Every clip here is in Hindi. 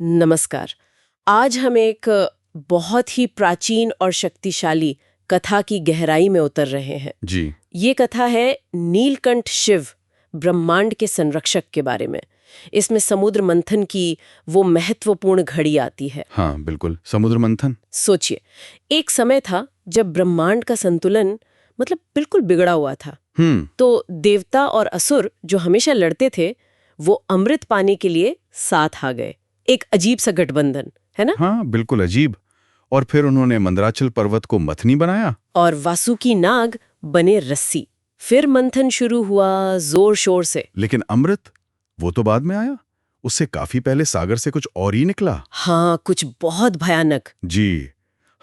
नमस्कार। आज हम एक बहुत ही प्राचीन और शक्तिशाली कथा की गहराई में उतर रहे हैं। जी। ये कथा है नीलकंठ शिव, ब्रह्मांड के संरक्षक के बारे में। इसमें समुद्र मंथन की वो महत्वपूर्ण घड़ी आती है। हाँ, बिल्कुल, समुद्र मंथन। सोचिए, एक समय था जब ब्रह्मांड का संतुलन बिल्कुल बिगड़ा हुआ था। तो देवता और असुर जो हमेशा लड़ते थे, वो अमृत पाने के लिए साथ आ गए। एक अजीब सा गठबंधन, है ना? हाँ, बिल्कुल अजीब। और फिर उन्होंने मंदराचल पर्वत को मथनी बनाया। और वासुकी नाग बने रस्सी। फिर मंथन शुरू हुआ जोर शोर से। लेकिन अमृत, वो तो बाद में आया। उससे काफी पहले सागर से कुछ और ही निकला। हाँ, कुछ बहुत भयानक। जी,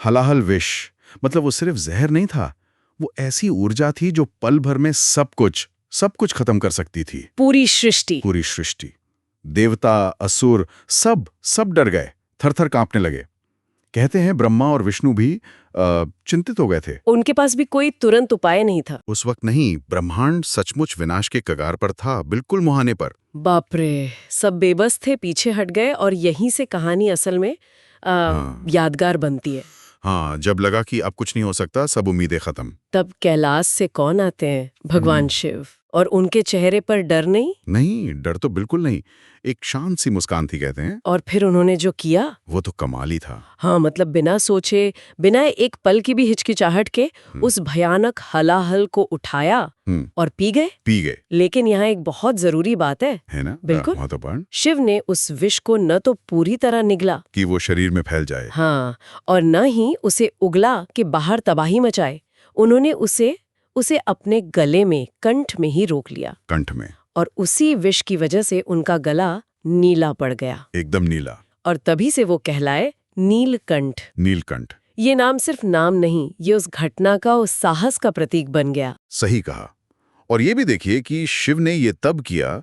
हलाहल विष। मतलब वो सिर्फ जहर नहीं था, वो ऐसी ऊर्जा थी जो पल भर में सब कुछ खत्म कर सकती थी। पूरी सृष्टि। पूरी सृष्टि। देवता, असुर, सब डर गए, थर-थर कांपने लगे। कहते हैं ब्रह्मा और विष्णु भी चिंतित हो गए थे। उनके पास भी कोई तुरंत उपाय नहीं था। उस वक्त नहीं, ब्रह्मांड सचमुच विनाश के कगार पर था, बिल्कुल मुहाने पर। बाप रे, सब बेबस थे, पीछे हट गए और यहीं से कहानी असल में यादगार बनती है। हाँ, जब लगा कि अब कुछ नहीं हो सकता, सब उम्मीदें खत्म। तब कैलाश से कौन आते हैं? भगवान शिव। और उनके चेहरे पर डर नहीं। नहीं, डर तो बिल्कुल नहीं। एक शांत सी मुस्कान थी, कहते हैं। और फिर उन्होंने जो किया, वो तो कमाल ही था। हाँ, बिना सोचे, बिना एक पल की भी हिचकिचाहट के उस भयानक हलाहल को उठाया और पी गए। लेकिन यहाँ एक बहुत जरूरी बात है ना? बिल्कुल। महत्वपूर्ण। शिव ने उस विष को न तो पूरी तरह निगला कि वो शरीर में फैल जाए। हाँ, और न ही उसे उगला कि बाहर तबाही मचाए। उन्होंने उसे अपने गले में, कंठ में ही रोक लिया। कंठ में। और उसी विष की वजह से उनका गला नीला पड़ गया। एकदम नीला। और तभी से वो कहलाए नीलकंठ। नीलकंठ। ये नाम सिर्फ नाम नहीं, ये उस घटना का, उस साहस का प्रतीक बन गया। सही कहा। और ये भी देखिए कि शिव ने ये तब किया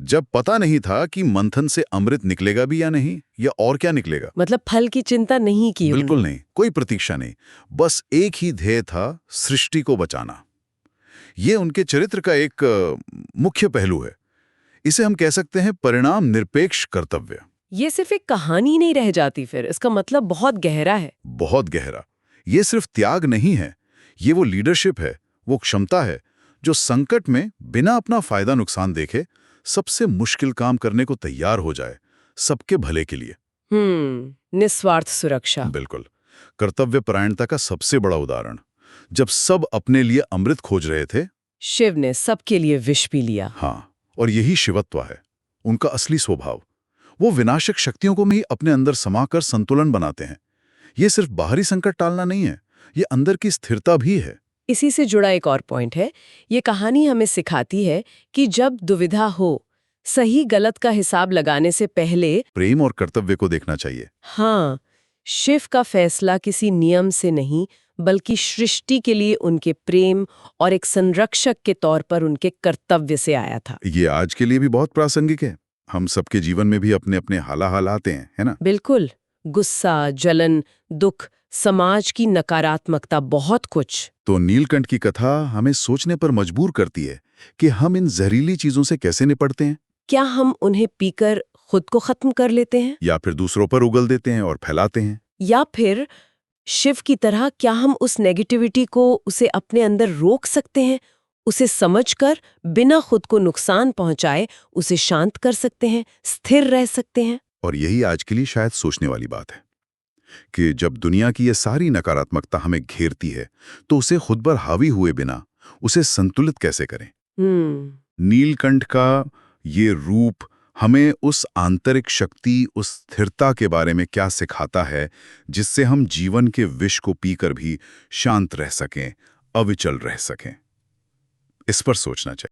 जब पता नहीं था कि मंथन से अमृत निकलेगा भी या नहीं, या और क्या निकलेगा। फल की चिंता नहीं की। बिल्कुल नहीं, कोई प्रतीक्षा नहीं। बस एक ही ध्येय था, सृष्टि को बचाना। ये उनके चरित्र का एक मुख्य पहलू है। इसे हम कह सकते हैं परिणाम निरपेक्ष कर्तव्य। ये सिर्फ एक कहानी नहीं रह जाती, फिर इसका मतलब बहुत गहरा है। बहुत गहरा। ये सिर्फ त्याग नहीं है, ये वो लीडरशिप है, वो क्षमता है जो संकट में बिना अपना फायदा नुकसान देखे सबसे मुश्किल काम करने को तैयार हो जाए, सबके भले के लिए। निस्वार्थ सुरक्षा। बिल्कुल। कर्तव्य परायणता का सबसे बड़ा उदाहरण। जब सब अपने लिए अमृत खोज रहे थे, शिव ने सबके लिए विष पी लिया। हाँ, और यही शिवत्व है, उनका असली स्वभाव। वो विनाशक शक्तियों को भी अपने अंदर समाकर संतुलन बनाते हैं। ये सिर्फ बाहरी संकट टालना नहीं है, ये अंदर की स्थिरता भी है। इसी से जुड़ा एक और पॉइंट है, ये कहानी हमें सिखाती है कि जब दुविधा हो, सही गलत का हिसाब लगाने से पहले प्रेम और कर्तव्य को देखना चाहिए। हाँ, शिव का फैसला किसी नियम से नहीं, बल्कि सृष्टि के लिए उनके प्रेम और एक संरक्षक के तौर पर उनके कर्तव्य से आया था। ये आज के लिए भी बहुत प्रासंगिक है। हम सबके जीवन में भी अपने अपने हालाहाल आते हैं, है ना? बिल्कुल। गुस्सा, जलन, दुख, समाज की नकारात्मकता, बहुत कुछ। तो नीलकंठ की कथा हमें सोचने पर मजबूर करती है कि हम इन जहरीली चीजों से कैसे निपटते हैं। क्या हम उन्हें पीकर खुद को खत्म कर लेते हैं? या फिर दूसरों पर उगल देते हैं और फैलाते हैं? या फिर शिव की तरह क्या हम उस नेगेटिविटी को, उसे अपने अंदर रोक सकते हैं, उसे समझकर बिना खुद को नुकसान पहुंचाए उसे शांत कर सकते हैं, स्थिर रह सकते हैं? और यही आज के लिए शायद सोचने वाली बात है कि जब दुनिया की ये सारी नकारात्मकता हमें घेरती है, तो उसे खुद पर हावी हुए बिना उसे संतुलित कैसे करें। नीलकंठ का ये रूप हमें उस आंतरिक शक्ति, उस स्थिरता के बारे में क्या सिखाता है, जिससे हम जीवन के विष को पीकर भी शांत रह सकें, अविचल रह सकें। इस पर सोचना चाहिए।